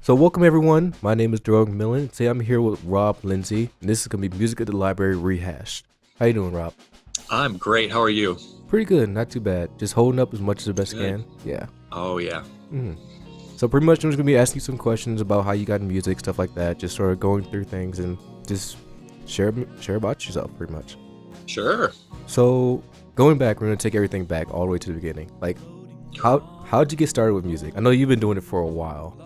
So welcome everyone. My name is Dorog Millen. Today I'm here with Rob Lindsey, and this is gonna be Music at the Library Rehashed. How you doing, Rob? I'm great. How are you? Pretty good, not too bad. Just holding up as much as the best Good. can. Yeah. Oh, yeah. So pretty much I'm just gonna be asking you some questions about how you got in music, stuff like that. Just sort of going through things and just share about yourself, pretty much. Sure. So going back, we're gonna take everything back all the way to the beginning. Like, how'd you get started with music? I know you've been doing it for a while.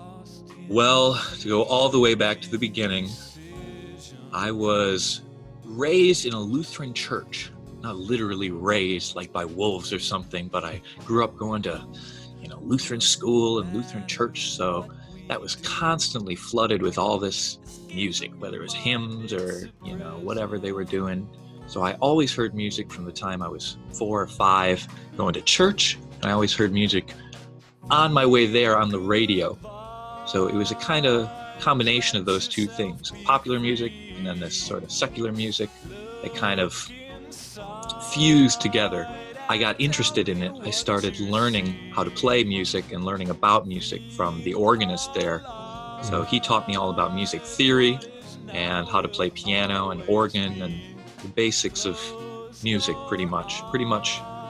Well, to go all the way back to the beginning, I was raised in a Lutheran church. Not literally raised like by wolves or something, but I grew up going to, Lutheran school and Lutheran church. So that was constantly flooded with all this music, whether it was hymns or, whatever they were doing. So I always heard music from the time I was 4 or 5 going to church. And I always heard music on my way there on the radio. So it was a kind of combination of those two things, popular music and then this sort of secular music that kind of fused together. I got interested in it. I started learning how to play music and learning about music from the organist there. So he taught me all about music theory and how to play piano and organ and the basics of music pretty much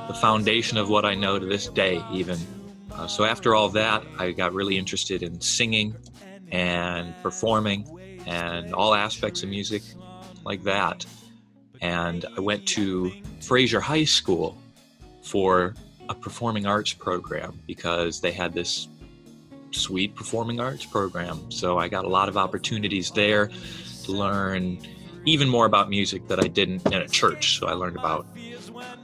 the foundation of what I know to this day even. So after all that, I got really interested in singing and performing and all aspects of music like that. And I went to Fraser High School for a performing arts program because they had this sweet performing arts program. So I got a lot of opportunities there to learn even more about music that I didn't in a church. So I learned about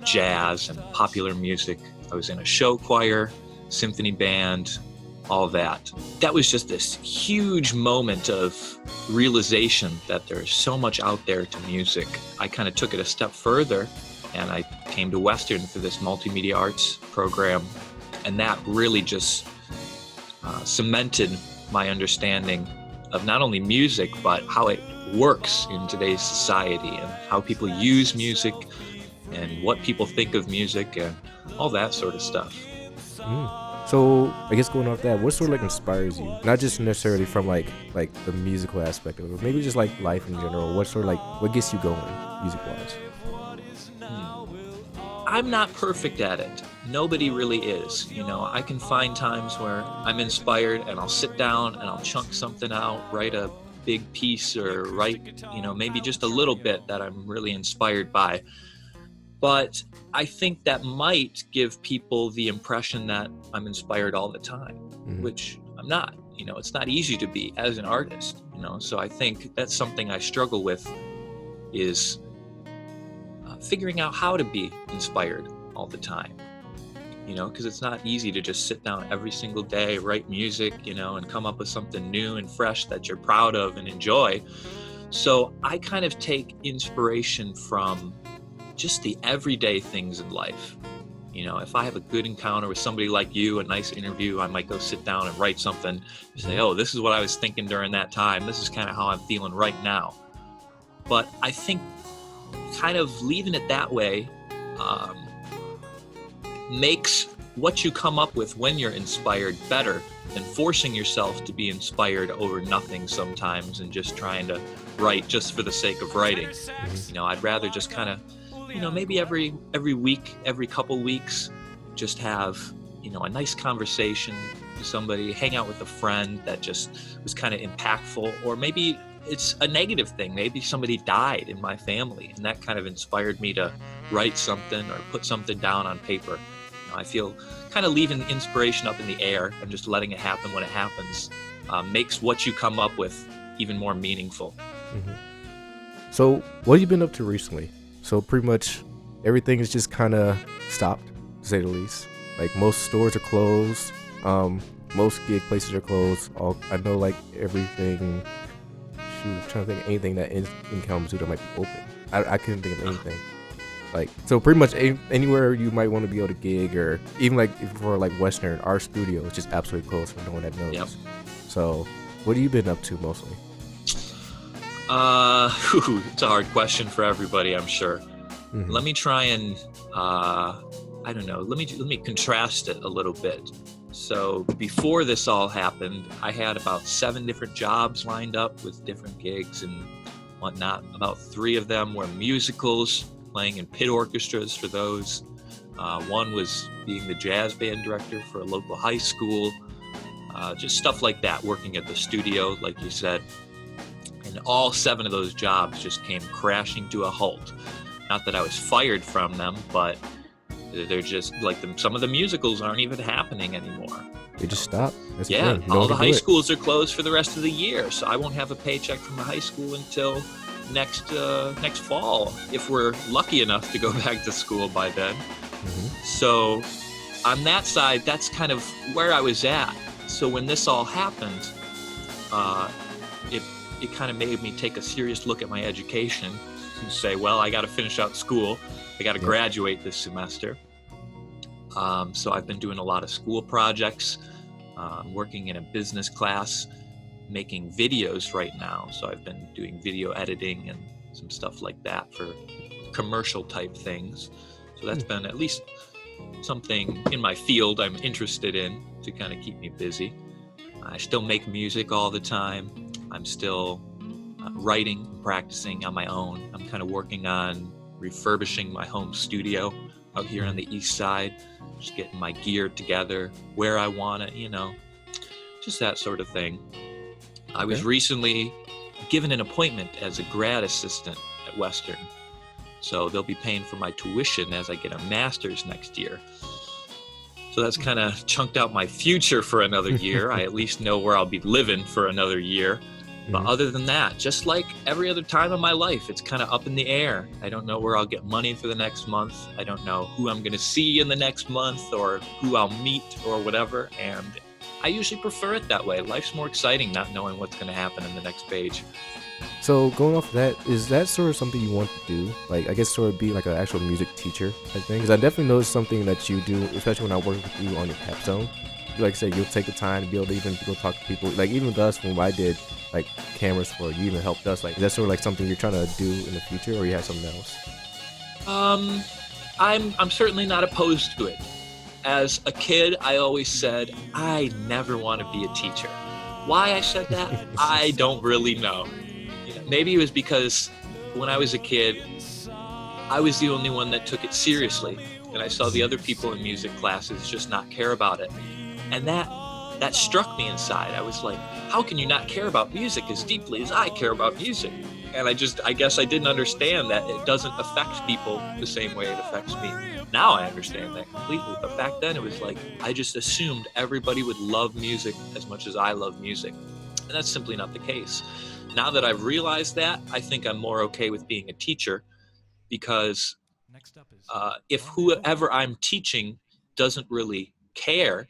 jazz and popular music. I was in a show choir, symphony band, all that. That was just this huge moment of realization that there's so much out there to music. I kind of took it a step further and I came to Western for this multimedia arts program. And that really just cemented my understanding of not only music, but how it works in today's society and how people use music and what people think of music and all that sort of stuff. So I guess going off that, what sort of inspires you? Not just necessarily from like the musical aspect of it, but maybe just like life in general. What sort of what gets you going music-wise? I'm not perfect at it. Nobody really is. I can find times where I'm inspired and I'll sit down and I'll chunk something out, write a big piece or write, maybe just a little bit that I'm really inspired by. But I think that might give people the impression that I'm inspired all the time, which I'm not. It's not easy to be as an artist, so I think that's something I struggle with is figuring out how to be inspired all the time, because it's not easy to just sit down every single day, write music, and come up with something new and fresh that you're proud of and enjoy. So I kind of take inspiration from just the everyday things in life. If I have a good encounter with somebody like you, a nice interview, I might go sit down and write something and say, oh, this is what I was thinking during that time. This is kind of how I'm feeling right now. But I think kind of leaving it that way makes what you come up with when you're inspired better than forcing yourself to be inspired over nothing sometimes and just trying to write just for the sake of writing. I'd rather just kind of maybe every week, every couple weeks, just have, a nice conversation with somebody, hang out with a friend that just was kind of impactful, or maybe it's a negative thing. Maybe somebody died in my family and that kind of inspired me to write something or put something down on paper. I feel kind of leaving the inspiration up in the air and just letting it happen when it happens makes what you come up with even more meaningful. So what have you been up to recently? So pretty much everything is just kind of stopped, to say the least. Like most stores are closed. Most gig places are closed. I know everything. I'm trying to think of anything that in Kalamazoo that might be open. I couldn't think of anything. So pretty much anywhere you might want to be able to gig, or even for Western, our studio is just absolutely closed for no one that knows. Yep. So what have you been up to mostly? It's a hard question for everybody, I'm sure. Let me try and, let me contrast it a little bit. So before this all happened, I had about 7 different jobs lined up with different gigs and whatnot. About 3 of them were musicals, playing in pit orchestras for those. One was being the jazz band director for a local high school, just stuff like that, working at the studio, like you said. And all 7 of those jobs just came crashing to a halt. Not that I was fired from them, but they're just like some of the musicals aren't even happening anymore. They just stopped. That's yeah, good. all the high schools are closed for the rest of the year, so I won't have a paycheck from the high school until next fall, if we're lucky enough to go back to school by then. Mm-hmm. So on that side, that's kind of where I was at. So when this all happened, it kind of made me take a serious look at my education and say, well, I got to finish out school. I got to graduate this semester. So I've been doing a lot of school projects, working in a business class, making videos right now. So I've been doing video editing and some stuff like that for commercial type things. So that's been at least something in my field I'm interested in to kind of keep me busy. I still make music all the time. I'm still writing, practicing on my own. I'm kind of working on refurbishing my home studio out here on the east side, just getting my gear together where I want it, just that sort of thing. I was recently given an appointment as a grad assistant at Western. So they'll be paying for my tuition as I get a master's next year. So that's kind of chunked out my future for another year. I at least know where I'll be living for another year. But other than that, just like every other time in my life, it's kind of up in the air. I don't know where I'll get money for the next month. I don't know who I'm going to see in the next month or who I'll meet or whatever. And I usually prefer it that way. Life's more exciting not knowing what's going to happen in the next page. So going off of that, is that sort of something you want to do? Like, I guess sort of be like an actual music teacher type thing? Because I definitely noticed something that you do, especially when I work with you on your capstone. Like I said, you'll take the time to be able to even go talk to people. Like even with us, when I did like cameras for you, even helped us. Like, is that sort of like something you're trying to do in the future, or you have something else? I'm certainly not opposed to it. As a kid, I always said I never want to be a teacher. Why I said that, I don't really know. Maybe it was because when I was a kid, I was the only one that took it seriously, and I saw the other people in music classes just not care about it. And that struck me inside. I was like, how can you not care about music as deeply as I care about music? And I guess I didn't understand that it doesn't affect people the same way it affects me. Now I understand that completely. But back then it was like, I just assumed everybody would love music as much as I love music. And that's simply not the case. Now that I've realized that, I think I'm more okay with being a teacher, because if whoever I'm teaching doesn't really care,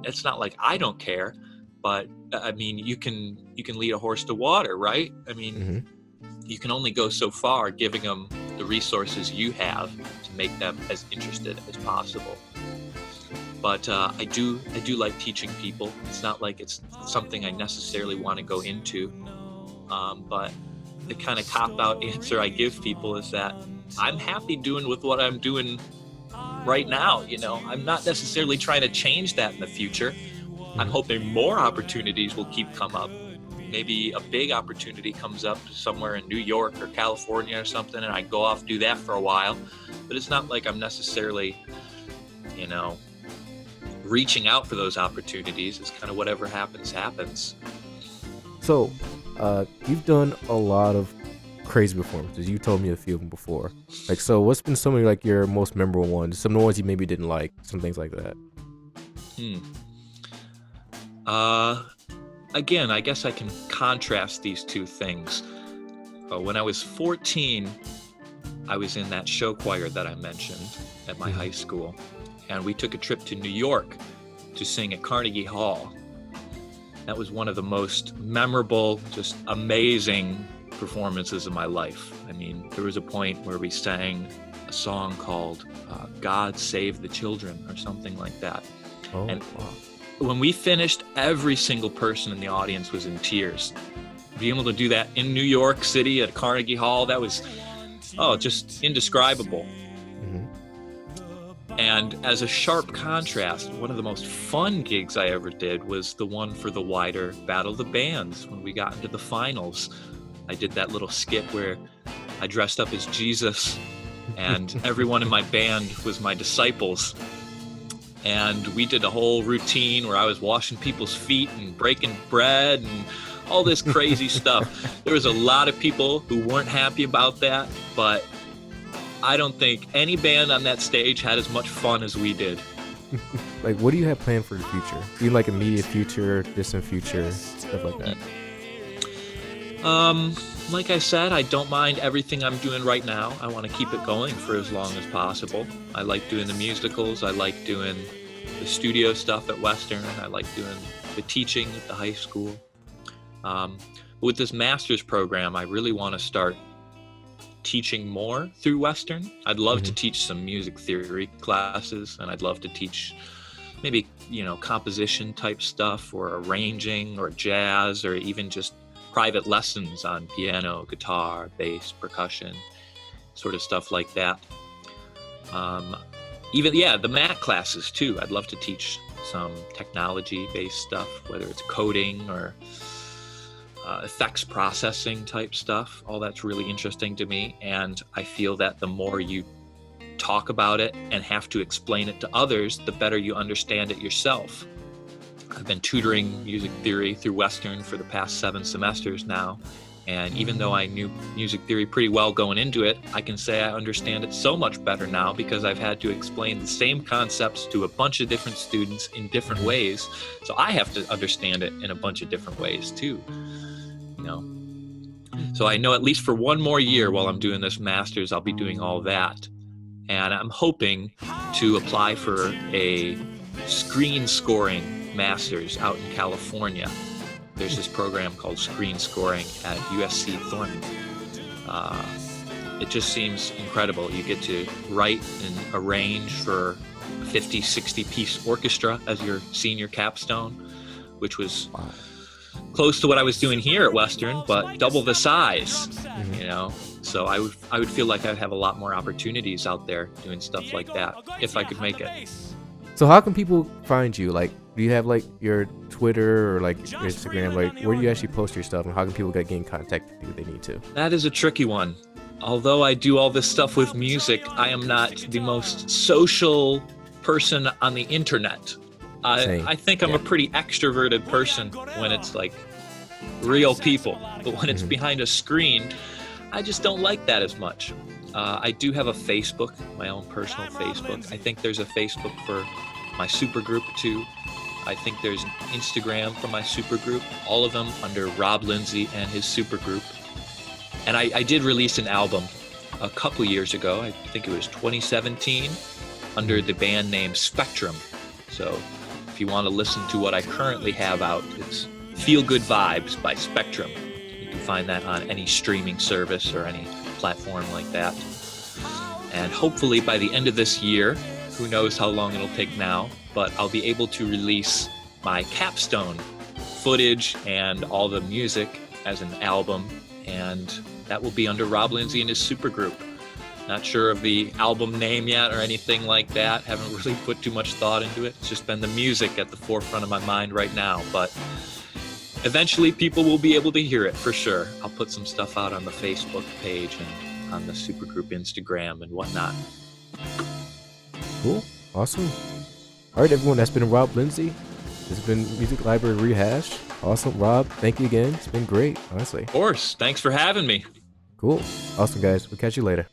it's not like I don't care, but I mean, you can lead a horse to water, right? I mean, you can only go so far giving them the resources you have to make them as interested as possible. But I do like teaching people. It's not like it's something I necessarily want to go into. But the kind of cop-out answer I give people is that I'm happy doing with what I'm doing right now. I'm not necessarily trying to change that in the future. I'm hoping more opportunities will come up. Maybe a big opportunity comes up somewhere in New York or California or something, and I go off do that for a while. But it's not like I'm necessarily, reaching out for those opportunities. It's kind of whatever happens. So, you've done a lot of crazy performances. You told me a few of them before. Like, so what's been some of like your most memorable ones? Some of the ones you maybe didn't like, some things like that. Again, I guess I can contrast these two things. When I was 14, I was in that show choir that I mentioned at my high school, and we took a trip to New York to sing at Carnegie Hall. That was one of the most memorable, just amazing performances of my life. I mean, there was a point where we sang a song called God Save the Children or something like that. And when we finished, every single person in the audience was in tears. Being able to do that in New York City at Carnegie Hall, that was, just indescribable. And as a sharp contrast, one of the most fun gigs I ever did was the one for the WIDR Battle of the Bands. When we got into the finals, I did that little skit where I dressed up as Jesus and everyone in my band was my disciples. And we did a whole routine where I was washing people's feet and breaking bread and all this crazy stuff. There was a lot of people who weren't happy about that, but I don't think any band on that stage had as much fun as we did. Like, what do you have planned for the future? Even like immediate future, distant future, stuff like that? Like I said, I don't mind everything I'm doing right now. I want to keep it going for as long as possible. I like doing the musicals. I like doing the studio stuff at Western. I like doing the teaching at the high school. With this master's program, I really want to start teaching more through Western. I'd love to teach some music theory classes, and I'd love to teach maybe, composition type stuff or arranging or jazz or even just private lessons on piano, guitar, bass, percussion, sort of stuff like that. The Mac classes too. I'd love to teach some technology-based stuff, whether it's coding or effects processing type stuff. All that's really interesting to me, and I feel that the more you talk about it and have to explain it to others, the better you understand it yourself. I've been tutoring music theory through Western for the past 7 semesters now, and even though I knew music theory pretty well going into it, I can say I understand it so much better now because I've had to explain the same concepts to a bunch of different students in different ways, so I have to understand it in a bunch of different ways too. So I know at least for one more year while I'm doing this master's, I'll be doing all that. And I'm hoping to apply for a screen scoring master's out in California. There's this program called screen scoring at USC Thornton. It just seems incredible. You get to write and arrange for a 50, 60 piece orchestra as your senior capstone, which was close to what I was doing here at Western, but double the size, So I would feel like I'd have a lot more opportunities out there doing stuff like that if I could make it. So how can people find you? Like, do you have like your Twitter or like your Instagram? Like, where do you actually post your stuff, and how can people get in contact with you if they need to? That is a tricky one. Although I do all this stuff with music, I am not the most social person on the internet. I think I'm a pretty extroverted person when it's like real people, but when it's behind a screen, I just don't like that as much. I do have a Facebook, my own personal Facebook. I think there's a Facebook for my supergroup too. I think there's an Instagram for my supergroup, all of them under Rob Lindsey and his supergroup. And I did release an album a couple years ago, I think it was 2017, under the band name Spectrum. So if you want to listen to what I currently have out, it's Feel Good Vibes by Spectrum. You can find that on any streaming service or any platform like that. And hopefully by the end of this year, who knows how long it'll take now, but I'll be able to release my capstone footage and all the music as an album, and that will be under Rob Lindsey and his supergroup. Not sure of the album name yet or anything like that. Haven't really put too much thought into it. It's just been the music at the forefront of my mind right now. But eventually people will be able to hear it for sure. I'll put some stuff out on the Facebook page and on the supergroup Instagram and whatnot. Cool. Awesome. All right, everyone. That's been Rob Lindsey. This has been Music Library Rehash. Awesome. Rob, thank you again. It's been great, honestly. Of course. Thanks for having me. Cool. Awesome, guys. We'll catch you later.